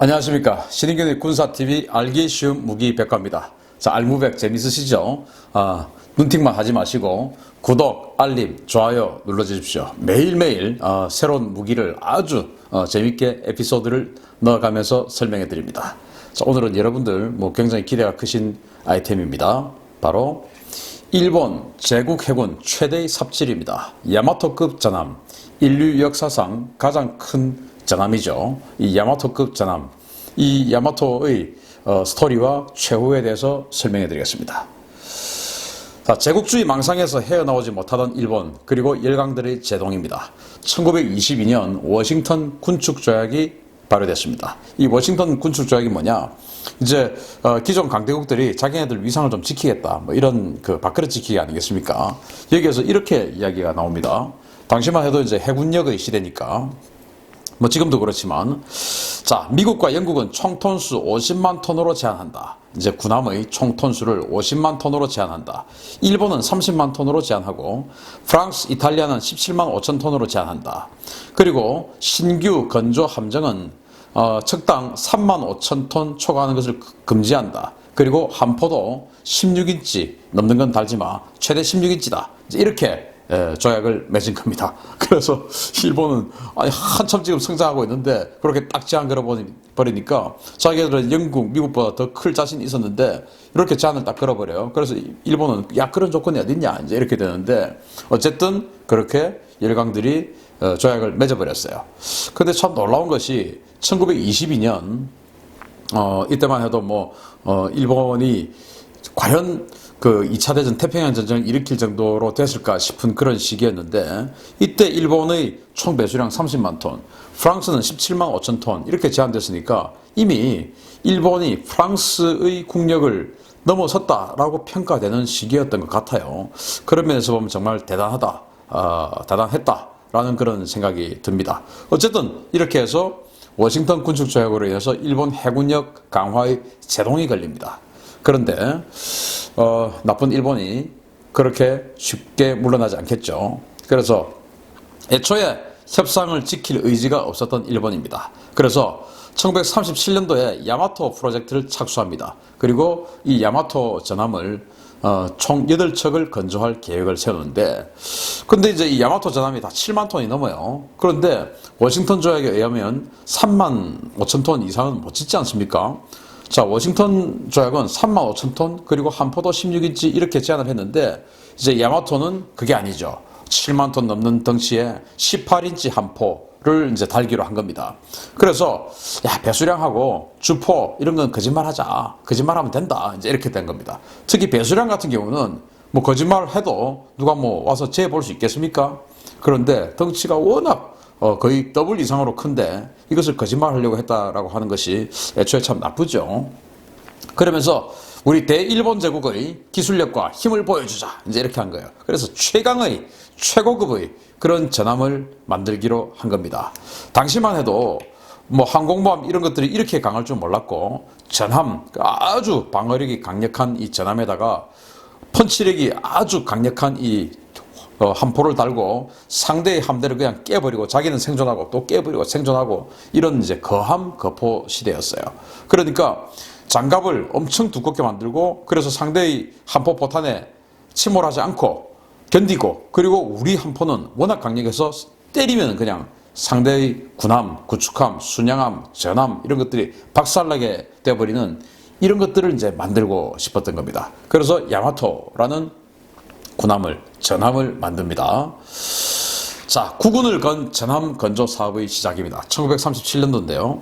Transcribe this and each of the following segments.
안녕하십니까. 신인균의 군사TV 알기 쉬운 무기백과입니다. 자, 알무백 재밌으시죠? 눈팅만 하지 마시고 구독, 알림, 좋아요 눌러주십시오. 매일매일 새로운 무기를 아주 재밌게 에피소드를 넣어가면서 설명해 드립니다. 자, 오늘은 여러분들 굉장히 기대가 크신 아이템입니다. 바로 일본 제국 해군 최대의 삽질입니다. 야마토급 전함. 인류 역사상 가장 큰 전함이죠. 이 야마토급 전함. 이 야마토의 스토리와 최후에 대해서 설명해 드리겠습니다. 자, 제국주의 망상에서 헤어나오지 못하던 일본, 그리고 열강들의 제동입니다. 1922년 워싱턴 군축조약이 발효됐습니다. 이 워싱턴 군축조약이 뭐냐? 이제 기존 강대국들이 자기네들 위상을 좀 지키겠다, 이런 밥그릇 지키기 아니겠습니까? 여기에서 이렇게 이야기가 나옵니다. 당시만 해도 이제 해군력의 시대니까, 지금도 그렇지만, 자, 미국과 영국은 총톤수 50만 톤으로 제한한다. 이제 군함의 총톤수를 50만 톤으로 제한한다. 일본은 30만 톤으로 제한하고, 프랑스, 이탈리아는 17만 5천 톤으로 제한한다. 그리고 신규 건조 함정은 척당 3만 5천 톤 초과하는 것을 금지한다. 그리고 함포도 16인치 넘는 건 달지 마. 최대 16인치다. 이렇게 조약을 맺은 겁니다. 그래서 일본은 한참 지금 성장하고 있는데 그렇게 딱 제한 걸어버리니까 자기들은 영국, 미국보다 더 클 자신이 있었는데 이렇게 제한을 딱 걸어버려요. 그래서 일본은 야, 그런 조건이 어딨냐 이제 이렇게 되는데, 어쨌든 그렇게 열강들이 조약을 맺어버렸어요. 근데 참 놀라운 것이 1922년 이때만 해도 일본이 과연 2차 대전 태평양 전쟁을 일으킬 정도로 됐을까 싶은 그런 시기였는데, 이때 일본의 총 배수량 30만 톤, 프랑스는 17만 5천 톤 이렇게 제한됐으니까 이미 일본이 프랑스의 국력을 넘어섰다라고 평가되는 시기였던 것 같아요. 그런 면에서 보면 정말 대단했다라는 그런 생각이 듭니다. 어쨌든 이렇게 해서 워싱턴 군축조약으로 인해서 일본 해군력 강화의 제동이 걸립니다. 그런데 나쁜 일본이 그렇게 쉽게 물러나지 않겠죠. 그래서 애초에 협상을 지킬 의지가 없었던 일본입니다. 그래서 1937년도에 야마토 프로젝트를 착수합니다. 그리고 이 야마토 전함을 총 8척을 건조할 계획을 세우는데, 근데 이제 이 야마토 전함이 다 7만 톤이 넘어요. 그런데 워싱턴 조약에 의하면 3만 5천 톤 이상은 못 짓지 않습니까? 자, 워싱턴 조약은 3만 5천 톤, 그리고 함포도 16인치 이렇게 제한을 했는데, 이제 야마토는 그게 아니죠. 7만 톤 넘는 덩치에 18인치 함포를 이제 달기로 한 겁니다. 그래서 야, 배수량하고 주포 이런 건 거짓말하자. 거짓말하면 된다. 이제 이렇게 된 겁니다. 특히 배수량 같은 경우는 거짓말을 해도 누가 와서 재볼 수 있겠습니까? 그런데 덩치가 워낙 거의 더블 이상으로 큰데 이것을 거짓말하려고 했다라고 하는 것이 애초에 참 나쁘죠. 그러면서 우리 대일본 제국의 기술력과 힘을 보여주자 이제 이렇게 한 거예요. 그래서 최강의 최고급의 그런 전함을 만들기로 한 겁니다. 당시만 해도 항공모함 이런 것들이 이렇게 강할 줄 몰랐고, 전함, 아주 방어력이 강력한 이 전함에다가 펀치력이 아주 강력한 이 함포를 달고 상대의 함대를 그냥 깨버리고 자기는 생존하고 또 깨버리고 생존하고, 이런 이제 거함 거포 시대였어요. 그러니까 장갑을 엄청 두껍게 만들고, 그래서 상대의 함포 포탄에 침몰하지 않고 견디고, 그리고 우리 함포는 워낙 강력해서 때리면 그냥 상대의 군함, 구축함, 순양함, 전함 이런 것들이 박살나게 되어버리는 이런 것들을 이제 만들고 싶었던 겁니다. 그래서 야마토라는 군함을, 전함을 만듭니다. 자, 국군을 건 전함 건조 사업의 시작입니다. 1937년도인데요.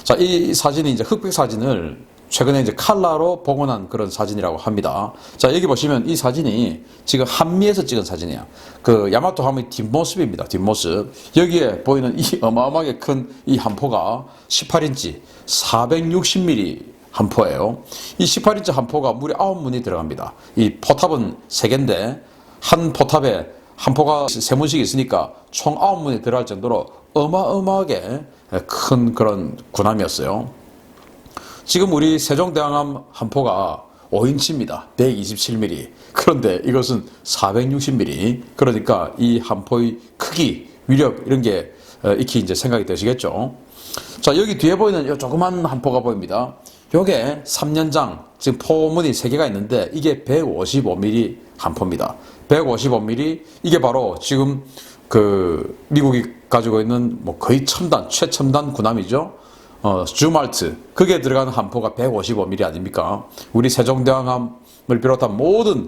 자, 이 사진이 이제 흑백 사진을 최근에 이제 칼라로 복원한 그런 사진이라고 합니다. 자, 여기 보시면 이 사진이 지금 한미에서 찍은 사진이에요. 야마토 함의 뒷모습입니다. 뒷모습. 여기에 보이는 이 어마어마하게 큰 이 함포가 18인치 460mm 함포예요. 이 18인치 함포가 무려 9문이 들어갑니다. 이 포탑은 3개인데 한 포탑에 함포가 3문씩 있으니까 총 9문이 들어갈 정도로 어마어마하게 큰 그런 군함이었어요. 지금 우리 세종대왕함 함포가 5인치입니다. 127mm. 그런데 이것은 460mm. 그러니까 이 함포의 크기, 위력 이런 게 익히 이제 생각이 되시겠죠. 자, 여기 뒤에 보이는 요 조그만 함포가 보입니다. 요게 3년장, 지금 포문이 3개가 있는데 이게 155mm 함포입니다. 155mm, 이게 바로 지금 그 미국이 가지고 있는 뭐 거의 첨단, 최첨단 군함이죠. 주말트, 그게 들어가는 함포가 155mm 아닙니까? 우리 세종대왕함을 비롯한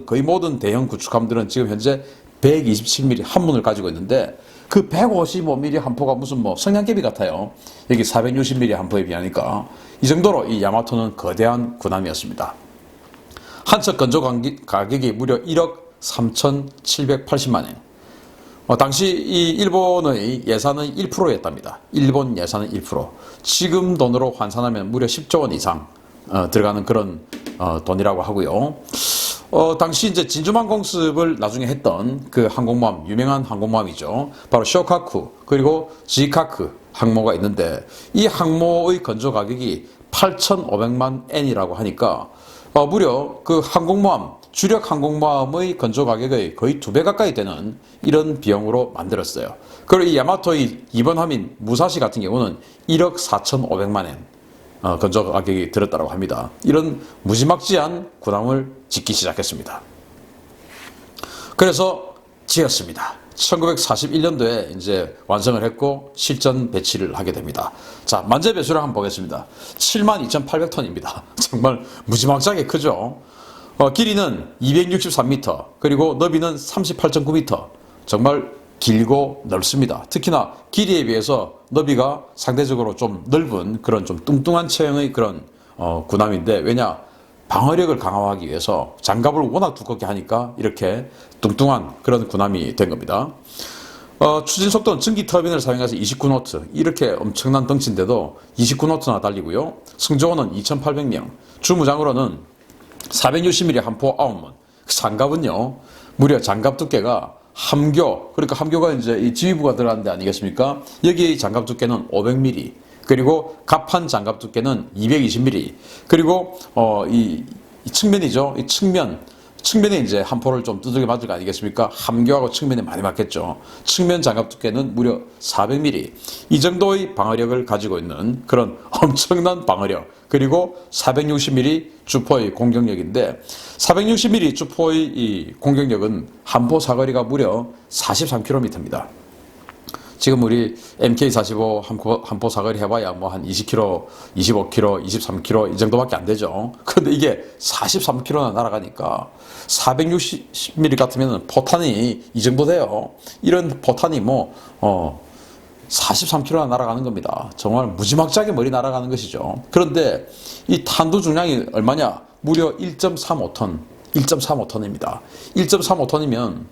거의 모든 대형 구축함들은 지금 현재 127mm 함문을 가지고 있는데 그 155mm 함포가 무슨 뭐 성냥개비 같아요. 여기 460mm 함포에 비하니까. 이 정도로 이 야마토는 거대한 군함이었습니다. 한 척 건조 가격이 무려 1억 3,780만 엔. 당시 이 일본의 예산은 1%였답니다. 일본 예산은 1%. 지금 돈으로 환산하면 무려 10조 원 이상 들어가는 그런 돈이라고 하고요. 당시 이제 진주만 공습을 나중에 했던 그 항공모함, 유명한 항공모함이죠. 바로 쇼카쿠, 그리고 지카크 항모가 있는데 이 항모의 건조 가격이 8,500만 엔이라고 하니까 무려 그 항공모함, 주력 항공모함의 건조 가격의 거의 2배 가까이 되는 이런 비용으로 만들었어요. 그리고 이 야마토의 이번 함인 무사시 같은 경우는 1억 4,500만 엔 건조 가격이 들었다고 합니다. 이런 무지막지한 군함을 짓기 시작했습니다. 그래서 지었습니다. 1941년도에 이제 완성을 했고 실전 배치를 하게 됩니다. 자, 만재 배수를 한번 보겠습니다. 72,800톤입니다. 정말 무지막지하게 크죠. 길이는 263m, 그리고 너비는 38.9m. 정말 길고 넓습니다. 특히나 길이에 비해서 너비가 상대적으로 좀 넓은 그런 좀 뚱뚱한 체형의 그런 군함인데, 왜냐? 방어력을 강화하기 위해서 장갑을 워낙 두껍게 하니까 이렇게 뚱뚱한 그런 군함이 된 겁니다. 추진 속도는 전기 터빈을 사용해서 29노트, 이렇게 엄청난 덩치인데도 29노트나 달리고요. 승조원은 2,800명, 주무장으로는 460mm 함포 9문, 장갑은요 무려 장갑 두께가 함교, 그러니까 함교가 이제 이 지휘부가 들어가는 데 아니겠습니까? 여기의 장갑 두께는 500mm, 그리고 갑판 장갑 두께는 220mm, 그리고 이 측면이죠. 이 측면에 이제 함포를 좀 두들겨 맞을 거 아니겠습니까? 함교하고 측면에 많이 맞겠죠. 측면 장갑 두께는 무려 400mm. 이 정도의 방어력을 가지고 있는 그런 엄청난 방어력, 그리고 460mm 주포의 공격력인데, 460mm 주포의 이 공격력은 함포 사거리가 무려 43km입니다. 지금 우리 MK45 함포 사거리 해봐야 뭐 한 20km, 25km, 23km 이 정도밖에 안 되죠. 근데 이게 43km나 날아가니까 460mm 같으면 포탄이 이 정도 돼요. 이런 포탄이 뭐 43km나 날아가는 겁니다. 정말 무지막지하게 멀리 날아가는 것이죠. 그런데 이 탄두 중량이 얼마냐? 무려 1.35톤, 1.35톤입니다. 1.35톤이면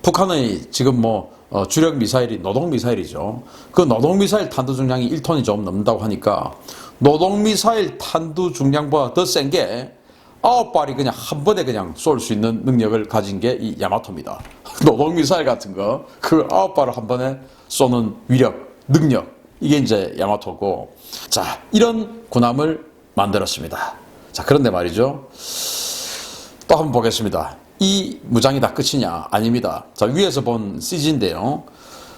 북한의 지금 뭐 주력 미사일이 노동미사일이죠. 그 노동미사일 탄두 중량이 1톤이 좀 넘는다고 하니까 노동미사일 탄두 중량보다 더 센 게 9발이 그냥 한 번에 그냥 쏠 수 있는 능력을 가진 게 이 야마토입니다. 노동미사일 같은 거, 그 9발을 한 번에 쏘는 위력, 능력, 이게 이제 야마토고, 자, 이런 군함을 만들었습니다. 자, 그런데 말이죠. 또 한번 보겠습니다. 이 무장이 다 끝이냐? 아닙니다. 자, 위에서 본 CG인데요.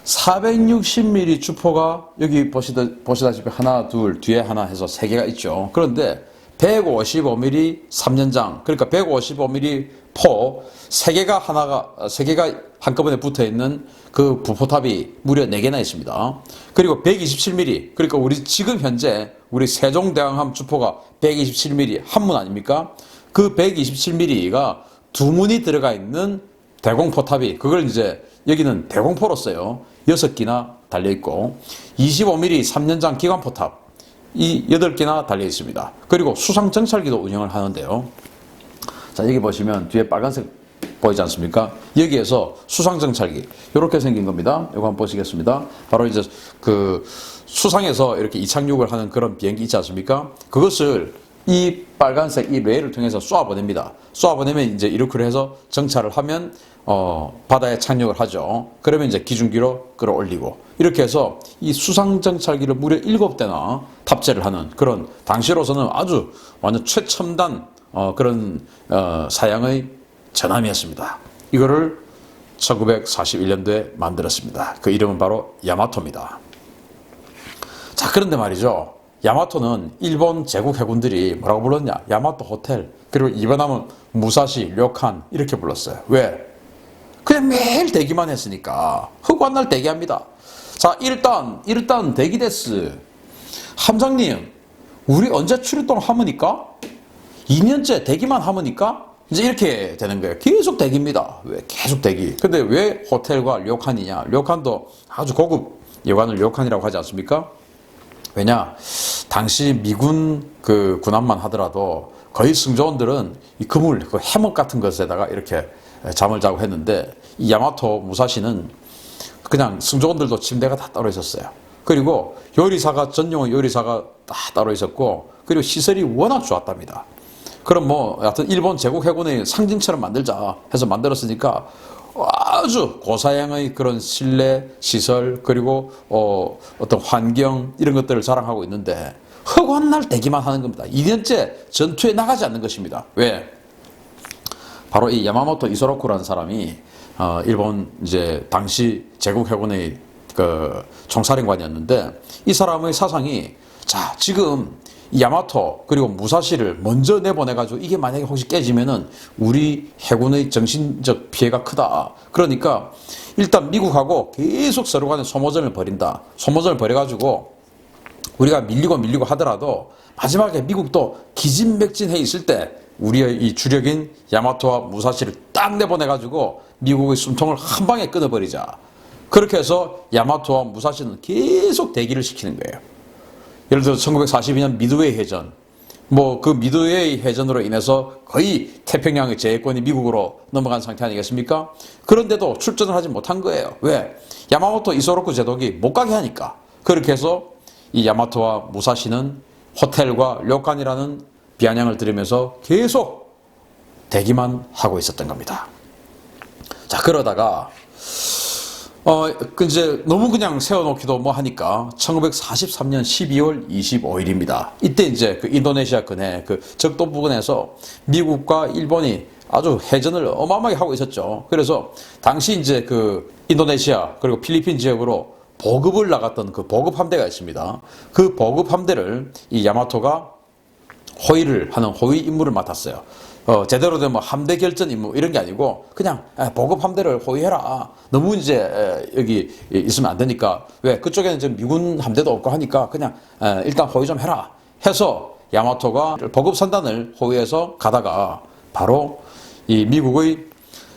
460mm 주포가 여기 보시다시피 하나, 둘, 뒤에 하나 해서 3개가 있죠. 그런데 155mm 3년장, 그러니까 155mm 포 3개가 한꺼번에 붙어 있는 그 부포탑이 무려 4개나 있습니다. 그리고 127mm, 그러니까 우리 지금 현재 우리 세종대왕함 주포가 127mm 함문 아닙니까? 그 127mm가 2문이 들어가 있는 대공포탑이, 그걸 이제 여기는 대공포로 써요. 6기나 달려있고, 25mm 3년장 기관포탑, 이 8개나 달려있습니다. 그리고 수상정찰기도 운영을 하는데요. 자, 여기 보시면 뒤에 빨간색 보이지 않습니까? 여기에서 수상정찰기, 이렇게 생긴 겁니다. 이거 한번 보시겠습니다. 바로 이제 그 수상에서 이렇게 이착륙을 하는 그런 비행기 있지 않습니까? 그것을 이 빨간색 이 레일을 통해서 쏘아보냅니다. 쏘아보내면 이제 이렇게 해서 정찰을 하면 바다에 착륙을 하죠. 그러면 이제 기중기로 끌어올리고, 이렇게 해서 이 수상 정찰기를 무려 7대나 탑재를 하는 그런, 당시로서는 아주 완전 최첨단 그런 사양의 전함이었습니다. 이거를 1941년도에 만들었습니다. 그 이름은 바로 야마토입니다. 자, 자, 그런데 말이죠. 야마토는 일본 제국 해군들이 뭐라고 불렀냐? 야마토 호텔, 그리고 일본하면 무사시, 료칸 이렇게 불렀어요. 왜? 그냥 매일 대기만 했으니까 허구한 날 대기합니다. 자, 일단 대기데스. 함장님, 우리 언제 출동 하모니까? 2년째 대기만 하모니까? 이제 이렇게 되는 거예요. 계속 대기입니다. 왜? 계속 대기. 근데 왜 호텔과 료칸이냐? 료칸도 아주 고급 여관을 료칸이라고 하지 않습니까? 왜냐? 당시 미군 그 군함만 하더라도 거의 승조원들은 이 그물, 그 해먹 같은 것에다가 이렇게 잠을 자고 했는데, 이 야마토 무사시는 그냥 승조원들도 침대가 다 따로 있었어요. 그리고 요리사가, 전용 요리사가 다 따로 있었고, 그리고 시설이 워낙 좋았답니다. 그럼 뭐 하여튼 일본 제국 해군의 상징처럼 만들자 해서 만들었으니까 아주 고사양의 그런 실내 시설, 그리고 어떤 환경 이런 것들을 자랑하고 있는데, 허구한 날 대기만 하는 겁니다. 2년째 전투에 나가지 않는 것입니다. 왜? 바로 이 야마모토 이소로쿠라는 사람이 일본 이제 당시 제국 해군의 그 총사령관이었는데, 이 사람의 사상이, 자, 지금 야마토 그리고 무사시를 먼저 내보내가지고 이게 만약에 혹시 깨지면은 우리 해군의 정신적 피해가 크다. 그러니까 일단 미국하고 계속 서로 간에 소모전을 벌인다. 소모전을 벌여가지고 우리가 밀리고 하더라도 마지막에 미국도 기진맥진해 있을 때 우리의 이 주력인 야마토와 무사시를 딱 내보내가지고 미국의 숨통을 한 방에 끊어버리자. 그렇게 해서 야마토와 무사시는 계속 대기를 시키는 거예요. 예를 들어 1942년 미드웨이 해전, 뭐 그 미드웨이 해전으로 인해서 거의 태평양의 제해권이 미국으로 넘어간 상태 아니겠습니까? 그런데도 출전을 하지 못한 거예요. 왜? 야마모토 이소로쿠 제독이 못 가게 하니까. 그렇게 해서 이 야마토와 무사시는 호텔과 료칸이라는 비아냥을 들으면서 계속 대기만 하고 있었던 겁니다. 자, 그러다가 이제 너무 그냥 세워놓기도 뭐 하니까 1943년 12월 25일입니다. 이때 이제 그 인도네시아 근해 그 적도 부근에서 미국과 일본이 아주 해전을 어마어마하게 하고 있었죠. 그래서 당시 이제 그 인도네시아 그리고 필리핀 지역으로 보급을 나갔던 그 보급 함대가 있습니다. 그 보급 함대를 이 야마토가 호위를 하는 호위 임무를 맡았어요. 제대로 된 뭐 함대 결전 임무 이런 게 아니고 그냥 보급 함대를 호위해라. 너무 이제 여기 있으면 안 되니까, 왜? 그쪽에는 이제 미군 함대도 없고 하니까 그냥 일단 호위 좀 해라 해서 야마토가 보급 선단을 호위해서 가다가 바로 이 미국의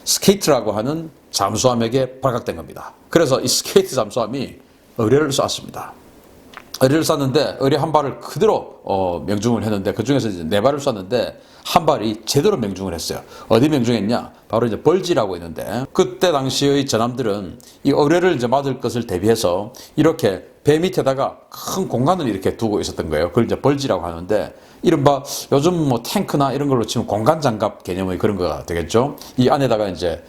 스케이트라고 하는 잠수함에게 발각된 겁니다. 그래서 이 스케이트 잠수함이 의뢰를 쐈습니다. 의뢰를 쐈는데 의뢰 한 발을 그대로 명중을 했는데, 그 중에서 이제 네 발을 쐈는데 한 발이 제대로 명중을 했어요. 어디 명중했냐? 바로 이제 벌지라고 있는데, 그때 당시의 전함들은 이 의뢰를 이제 맞을 것을 대비해서 이렇게 배 밑에다가 큰 공간을 이렇게 두고 있었던 거예요. 그걸 이제 벌지라고 하는데, 이른바 요즘 뭐 탱크나 이런 걸로 치면 공간 장갑 개념의 그런 거가 되겠죠. 이 안에다가 이제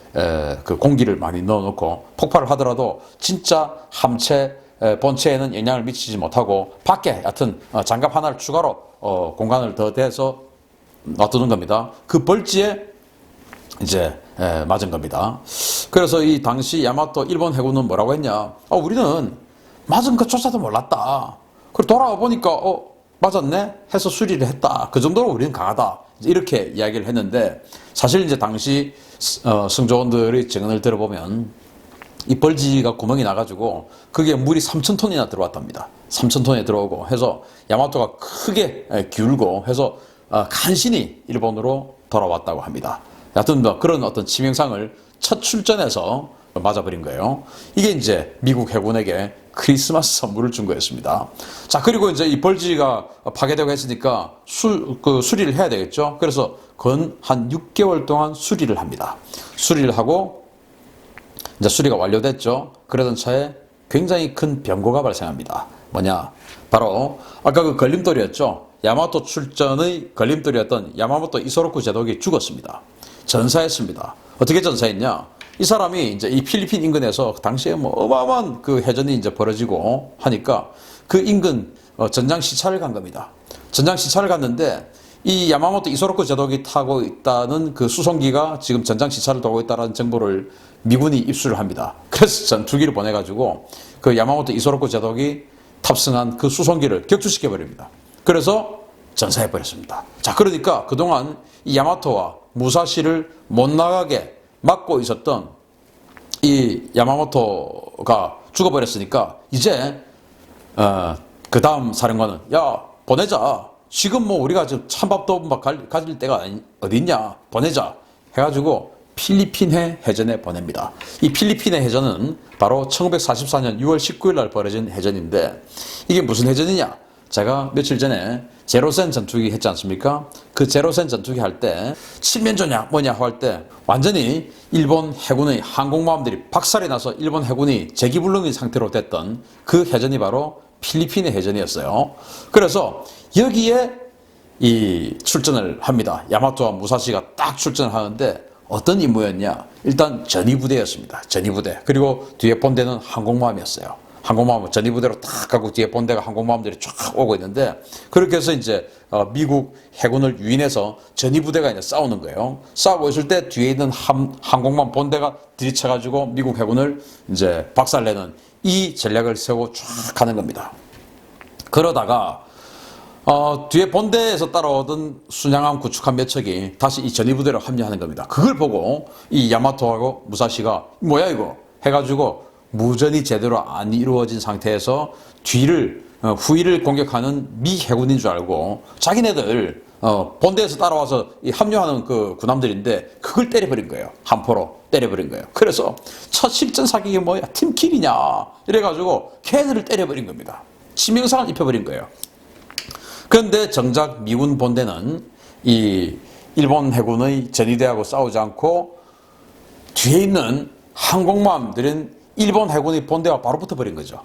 그 공기를 많이 넣어놓고 폭발을 하더라도 진짜 함체 본체에는 영향을 미치지 못하고 밖에 하여튼 장갑 하나를 추가로 공간을 더 대서 놔두는 겁니다. 그 벌지에 이제 맞은 겁니다. 그래서 이 당시 야마토 일본 해군은 뭐라고 했냐? 우리는 맞은 것조차도 몰랐다. 그리고 돌아와 보니까 맞았네 해서 수리를 했다. 그 정도로 우리는 강하다. 이렇게 이야기를 했는데, 사실 이제 당시 승조원들의 증언을 들어보면 이 벌지가 구멍이 나가지고 그게 물이 3,000톤이나 들어왔답니다. 3,000톤에 들어오고 해서 야마토가 크게 기울고 해서 간신히 일본으로 돌아왔다고 합니다. 여하튼 그런 어떤 치명상을 첫 출전에서 맞아버린 거예요. 이게 이제 미국 해군에게 크리스마스 선물을 준 거였습니다. 자, 그리고 이제 이 벌지가 파괴되고 했으니까 수리를 해야 되겠죠. 그래서 건 한 6개월 동안 수리를 합니다. 수리를 하고 이제 수리가 완료됐죠. 그러던 차에 굉장히 큰 변고가 발생합니다. 뭐냐? 바로 아까 그 걸림돌이었죠. 야마토 출전의 걸림돌이었던 야마모토 이소로쿠 제독이 죽었습니다. 전사했습니다. 어떻게 전사했냐? 이 사람이 이제 이 필리핀 인근에서 당시에 뭐 어마어마한 그 해전이 이제 벌어지고 하니까 그 인근 전장 시찰을 간 겁니다. 전장 시찰을 갔는데 이 야마모토 이소로쿠 제독이 타고 있다는 그 수송기가 지금 전장 시찰을 도고 있다는 정보를 미군이 입수를 합니다. 그래서 전투기를 보내가지고 그 야마모토 이소로쿠 제독이 탑승한 그 수송기를 격추시켜 버립니다. 그래서 전사해 버렸습니다. 자, 그러니까 그동안 이 야마토와 무사시를 못 나가게 막고 있었던 이 야마모토가 죽어버렸으니까 이제 그 다음 사령관은 야 보내자. 지금 뭐 우리가 지금 찬밥도 막 가질 때가 어디 있냐. 보내자 해가지고 필리핀해 해전에 보냅니다. 이 필리핀해 해전은 바로 1944년 6월 19일 날 벌어진 해전인데 이게 무슨 해전이냐. 제가 며칠 전에 제로센 전투기 했지 않습니까? 그 제로센 전투기 할 때 칠면조냐 뭐냐 할 때 완전히 일본 해군의 항공모함들이 박살이 나서 일본 해군이 제기불능인 상태로 됐던 그 해전이 바로 필리핀의 해전이었어요. 그래서 여기에 이 출전을 합니다. 야마토와 무사시가 딱 출전을 하는데 어떤 임무였냐? 일단 전위부대였습니다. 전위부대. 그리고 뒤에 본대는 항공모함이었어요. 항공모함 전위부대로 딱 가고 뒤에 본대가 항공모함들이 쫙 오고 있는데 그렇게 해서 이제 미국 해군을 유인해서 전위부대가 이제 싸우는 거예요. 싸우고 있을 때 뒤에 있는 항공모함 본대가 들이쳐가지고 미국 해군을 이제 박살내는 이 전략을 세우고 쫙 가는 겁니다. 그러다가 뒤에 본대에서 따라오던 순양함 구축함 몇 척이 다시 이 전위부대로 합류하는 겁니다. 그걸 보고 이 야마토하고 무사시가 뭐야 이거 해가지고 무전이 제대로 안 이루어진 상태에서 후위를 공격하는 미 해군인 줄 알고 자기네들 본대에서 따라와서 합류하는 그 군함들인데 그걸 때려버린 거예요. 함포로 때려버린 거예요. 그래서 첫 실전 사격이 뭐야? 팀킬이냐? 이래가지고 걔들을 때려버린 겁니다. 치명상을 입혀버린 거예요. 그런데 정작 미군 본대는 이 일본 해군의 전위대하고 싸우지 않고 뒤에 있는 항공모함들은 일본 해군의 본대와 바로 붙어버린 거죠.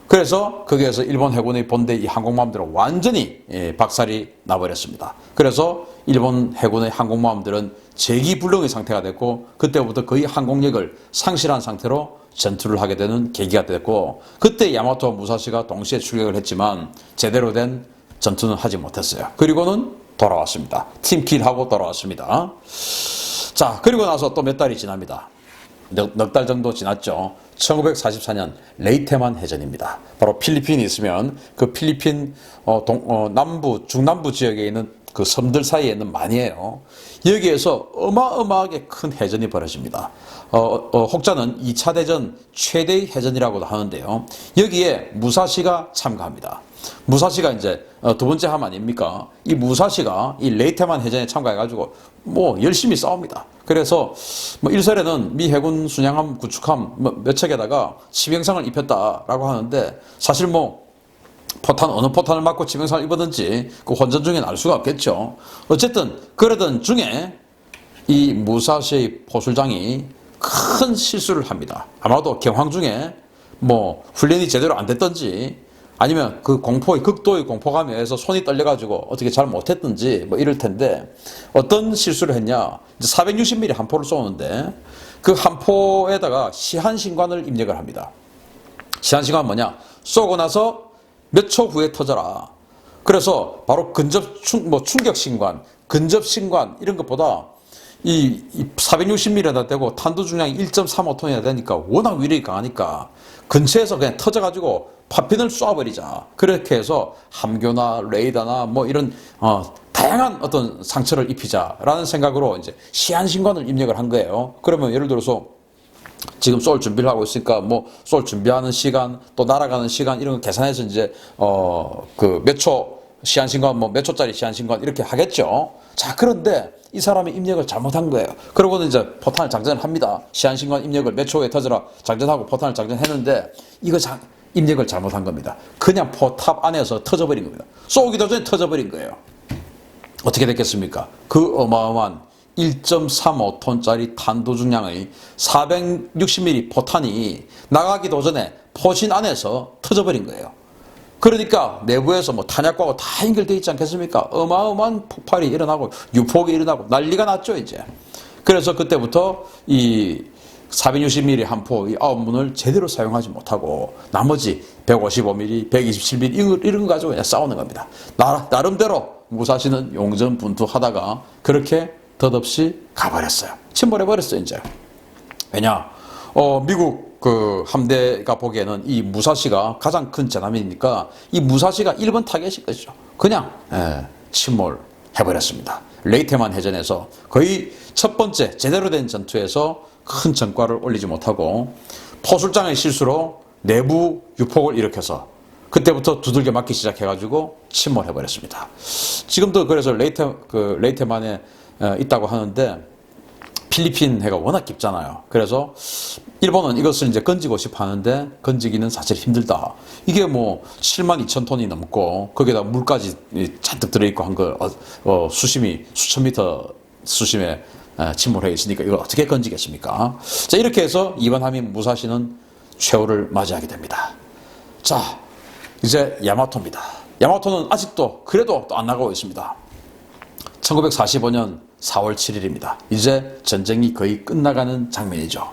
그래서 거기에서 일본 해군의 본대 이 항공모함들은 완전히 박살이 나버렸습니다. 그래서 일본 해군의 항공모함들은 재기불능의 상태가 됐고 그때부터 거의 항공력을 상실한 상태로 전투를 하게 되는 계기가 됐고 그때 야마토와 무사시가 동시에 출격을 했지만 제대로 된 전투는 하지 못했어요. 그리고는 돌아왔습니다. 팀킬하고 돌아왔습니다. 자, 그리고 나서 또 몇 달이 지납니다. 넉 달 정도 지났죠. 1944년 레이테만 해전입니다. 바로 필리핀이 있으면 그 필리핀 중남부 지역에 있는 그 섬들 사이에 있는 만이에요. 여기에서 어마어마하게 큰 해전이 벌어집니다. 혹자는 2차 대전 최대의 해전이라고도 하는데요. 여기에 무사시가 참가합니다. 무사시가 이제 두 번째 함 아닙니까? 이 무사시가 이 레이테만 해전에 참가해가지고 뭐 열심히 싸웁니다. 그래서 뭐 일설에는 미 해군 순양함 구축함 몇 척에다가 치명상을 입혔다라고 하는데 사실 뭐 어느 포탄을 맞고 치명상을 입었는지 그 혼전 중에는 알 수가 없겠죠. 어쨌든 그러던 중에 이 무사시의 포술장이 큰 실수를 합니다. 아마도 경황 중에 뭐 훈련이 제대로 안 됐던지 아니면 그 극도의 공포감에 의해서 손이 떨려가지고 어떻게 잘 못했든지 뭐 이럴 텐데 어떤 실수를 했냐. 460mm 함포를 쏘는데 그 함포에다가 시한신관을 입력을 합니다. 시한신관은 뭐냐. 쏘고 나서 몇 초 후에 터져라. 그래서 바로 충격신관, 근접신관 이런 것보다 이 460mm나 되고 탄두 중량이 1.35톤이나 되니까 워낙 위력이 강하니까 근처에서 그냥 터져가지고 파편을 쏴버리자. 그렇게 해서 함교나 레이더나 뭐 이런 다양한 어떤 상처를 입히자라는 생각으로 이제 시한신관을 입력을 한 거예요. 그러면 예를 들어서 지금 쏠 준비를 하고 있으니까 뭐 쏠 준비하는 시간 또 날아가는 시간 이런 거 계산해서 이제 그 몇 초 시한신관 뭐 몇 초짜리 시한신관 이렇게 하겠죠. 자, 그런데 이 사람이 입력을 잘못한 거예요. 그러고는 이제 포탄을 장전을 합니다. 시한신관 입력을 몇 초에 터져라 장전하고 포탄을 장전했는데 이거 입력을 잘못한 겁니다. 그냥 포탑 안에서 터져버린 겁니다. 쏘기도 전에 터져버린 거예요. 어떻게 됐겠습니까? 그 어마어마한 1.35톤짜리 탄도 중량의 460mm 포탄이 나가기도 전에 포신 안에서 터져버린 거예요. 그러니까 내부에서 뭐 탄약과가 다 연결되어 있지 않겠습니까? 어마어마한 폭발이 일어나고 유폭이 일어나고 난리가 났죠 이제. 그래서 그때부터 이 460mm 함포 이 9문을 제대로 사용하지 못하고 나머지 155mm, 127mm 이런 거 가지고 그냥 싸우는 겁니다. 나름대로 무사시는 용전분투하다가 그렇게 덧없이 가버렸어요. 침몰해버렸어요 이제. 왜냐? 미국 그 함대가 보기에는 이 무사시가 가장 큰 재난이니까 이 무사시가 1번 타겟인 것이죠. 그냥 침몰해버렸습니다. 레이테만 해전에서 거의 첫 번째 제대로 된 전투에서 큰 전과를 올리지 못하고 포술장의 실수로 내부 유폭을 일으켜서 그때부터 두들겨 맞기 시작해가지고 침몰해버렸습니다. 지금도 그래서 레이테만에 있다고 하는데 필리핀 해가 워낙 깊잖아요. 그래서 일본은 이것을 이제 건지고 싶어 하는데 건지기는 사실 힘들다. 이게 뭐 7만 2천 톤이 넘고 거기다 물까지 잔뜩 들어있고 한 거 수천 미터 수심에 침몰해 있으니까 이걸 어떻게 건지겠습니까? 자, 이렇게 해서 이완하민 무사시는 최후를 맞이하게 됩니다. 자, 이제 야마토입니다. 야마토는 아직도 그래도 또 안 나가고 있습니다. 1945년 4월 7일입니다. 이제 전쟁이 거의 끝나가는 장면이죠.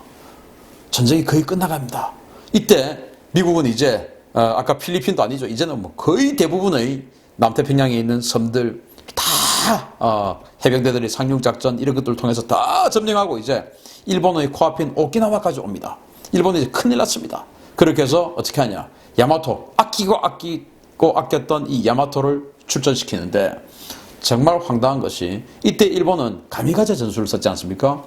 전쟁이 거의 끝나갑니다. 이때 미국은 이제 아까 필리핀도 아니죠. 이제는 뭐 거의 대부분의 남태평양에 있는 섬들 다 해병대들이 상륙작전 이런 것들을 통해서 다 점령하고 이제 일본의 코앞인 오키나와까지 옵니다. 일본이 이제 큰일 났습니다. 그렇게 해서 어떻게 하냐. 야마토 아끼고 아꼈던 이 야마토를 출전시키는데 정말 황당한 것이 이때 일본은 가미가제 전술을 썼지 않습니까?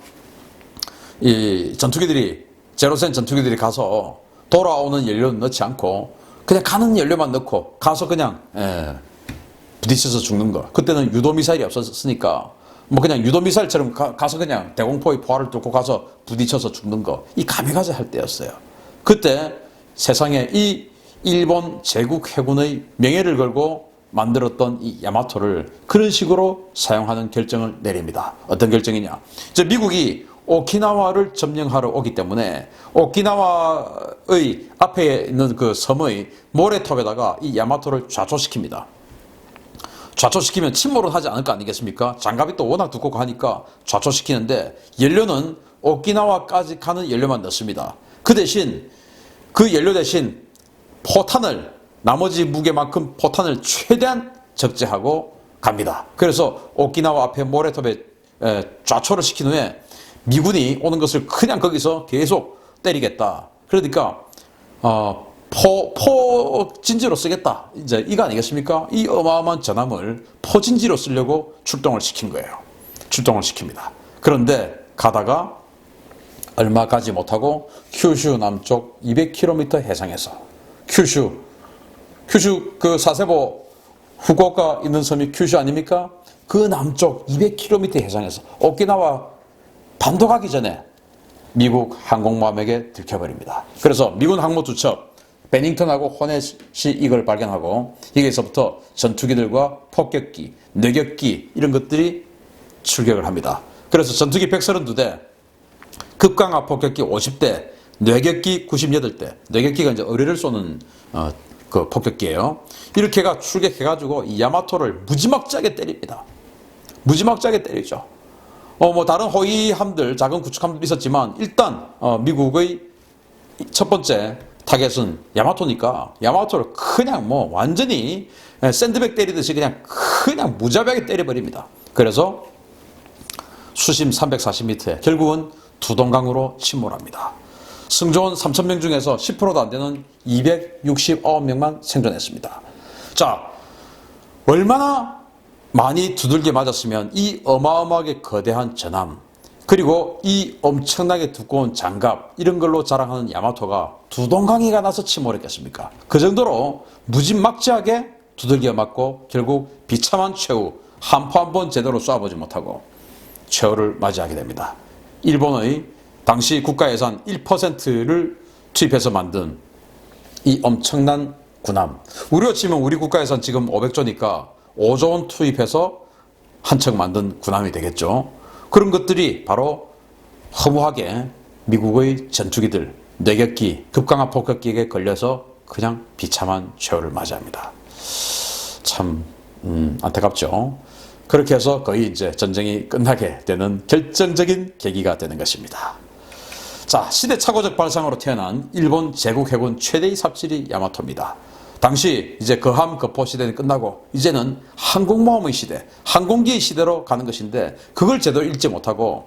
이 전투기들이 제로센 전투기들이 가서 돌아오는 연료는 넣지 않고 그냥 가는 연료만 넣고 가서 그냥 부딪혀서 죽는 거. 그때는 유도미사일이 없었으니까 뭐 그냥 유도미사일처럼 가서 그냥 대공포의 포화를 뚫고 가서 부딪혀서 죽는 거. 이 가미가제 할 때였어요. 그때 세상에 이 일본 제국 해군의 명예를 걸고 만들었던 이 야마토를 그런 식으로 사용하는 결정을 내립니다. 어떤 결정이냐? 이제 미국이 오키나와를 점령하러 오기 때문에 오키나와의 앞에 있는 그 섬의 모래톱에다가 이 야마토를 좌초시킵니다. 좌초시키면 침몰은 하지 않을 거 아니겠습니까? 장갑이 또 워낙 두껍고 하니까 좌초시키는데 연료는 오키나와까지 가는 연료만 넣습니다. 그 대신 그 연료 대신 포탄을 나머지 무게만큼 포탄을 최대한 적재하고 갑니다. 그래서 오키나와 앞에 모래톱에 좌초를 시킨 후에 미군이 오는 것을 그냥 거기서 계속 때리겠다. 그러니까 포진지로 쓰겠다. 이제 이거 아니겠습니까? 이 어마어마한 전함을 포진지로 쓰려고 출동을 시킨 거예요. 출동을 시킵니다. 그런데 가다가 얼마 가지 못하고 큐슈 남쪽 200km 해상에서 큐슈 그 사세보 후쿠오카 있는 섬이 큐슈 아닙니까? 그 남쪽 200km 해상에서 오키나와 반도 가기 전에 미국 항공모함에게 들켜버립니다. 그래서 미군 항모 두 척 베닝턴하고 호넷이 이걸 발견하고 여기서부터 전투기들과 폭격기, 뇌격기 이런 것들이 출격을 합니다. 그래서 전투기 132대, 급강압 폭격기 50대, 뇌격기 98대, 뇌격기가 이제 의뢰를 쏘는 그 폭격기예요. 이렇게가 출격해가지고 이 야마토를 무지막지하게 때립니다. 무지막지하게 때리죠. 뭐 다른 호위함들, 작은 구축함들 있었지만 일단 미국의 첫 번째 타겟은 야마토니까 야마토를 그냥 뭐 완전히 샌드백 때리듯이 그냥 무자비하게 때려버립니다. 그래서 수심 340m에 결국은 두동강으로 침몰합니다. 승조원 3,000명 중에서 10%도 안 되는 269명만 생존했습니다. 자, 얼마나 많이 두들겨 맞았으면 이 어마어마하게 거대한 전함 그리고 이 엄청나게 두꺼운 장갑 이런 걸로 자랑하는 야마토가 두동강이가 나서 침몰했겠습니까? 그 정도로 무지막지하게 두들겨 맞고 결국 비참한 최후 한포 한 번 제대로 쏴보지 못하고 최후를 맞이하게 됩니다. 일본의 당시 국가예산 1%를 투입해서 만든 이 엄청난 군함. 우리로 치면 우리 국가예산 지금 500조니까 5조 원 투입해서 한 척 만든 군함이 되겠죠. 그런 것들이 바로 허무하게 미국의 전투기들, 뇌격기, 급강압 폭격기에 걸려서 그냥 비참한 최후를 맞이합니다. 참 안타깝죠. 그렇게 해서 거의 이제 전쟁이 끝나게 되는 결정적인 계기가 되는 것입니다. 자, 시대착오적 발상으로 태어난 일본 제국 해군 최대의 삽질이 야마토입니다. 당시 이제 거함 거포 시대는 끝나고 이제는 항공모함의 시대, 항공기의 시대로 가는 것인데 그걸 제대로 읽지 못하고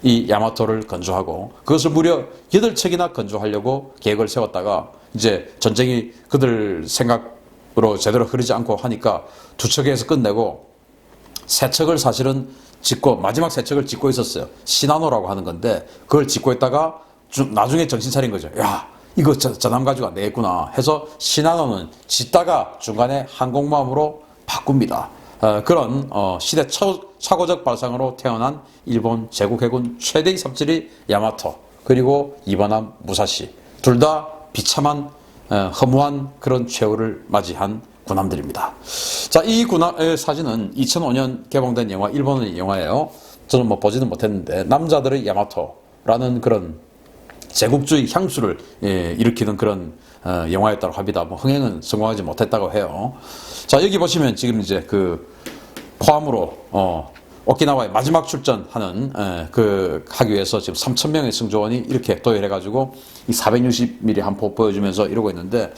이 야마토를 건조하고 그것을 무려 8척이나 건조하려고 계획을 세웠다가 이제 전쟁이 그들 생각으로 제대로 흐르지 않고 하니까 2척에서 끝내고 3척을 사실은 짓고 마지막 3척을 짓고 있었어요. 시나노라고 하는 건데 그걸 짓고 있다가 나중에 정신 차린 거죠. 야, 이거 전함 가지고 안 되겠구나 해서 시나노는 짓다가 중간에 항공모함으로 바꿉니다. 그런 시대 착오적 발상으로 태어난 일본 제국해군 최대의 삽질이 야마토 그리고 이번함 무사시 둘 다 비참한 허무한 그런 최후를 맞이한 군함들입니다. 자, 이 군함의 사진은 2005년 개봉된 영화 일본의 영화예요. 저는 뭐 보지는 못했는데 남자들의 야마토라는 그런 제국주의 향수를 일으키는 그런 영화였다고 합니다. 뭐 흥행은 성공하지 못했다고 해요. 자, 여기 보시면 지금 이제 그 포함으로 오키나와에 마지막 출전하는 하기 위해서 지금 3,000명의 승조원이 이렇게 도열해가지고 이 460mm 한포 보여주면서 이러고 있는데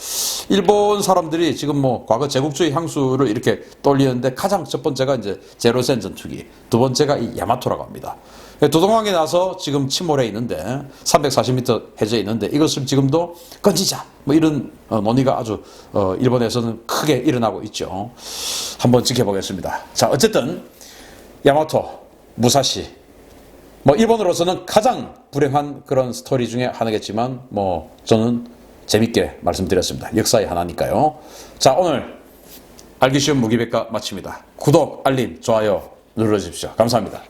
일본 사람들이 지금 뭐 과거 제국주의 향수를 이렇게 떠올리는데 가장 첫 번째가 이제 제로센 전투기, 두 번째가 이 야마토라고 합니다. 도동항에 나서 지금 침몰해 있는데 340m 해저에 있는데 이것을 지금도 건지자 뭐 이런 논의가 아주 일본에서는 크게 일어나고 있죠. 한번 지켜보겠습니다. 자, 어쨌든 야마토, 무사시 뭐 일본으로서는 가장 불행한 그런 스토리 중에 하나겠지만 뭐 저는 재밌게 말씀드렸습니다. 역사의 하나니까요. 자, 오늘 알기 쉬운 무기백과 마칩니다. 구독, 알림, 좋아요 눌러주십시오. 감사합니다.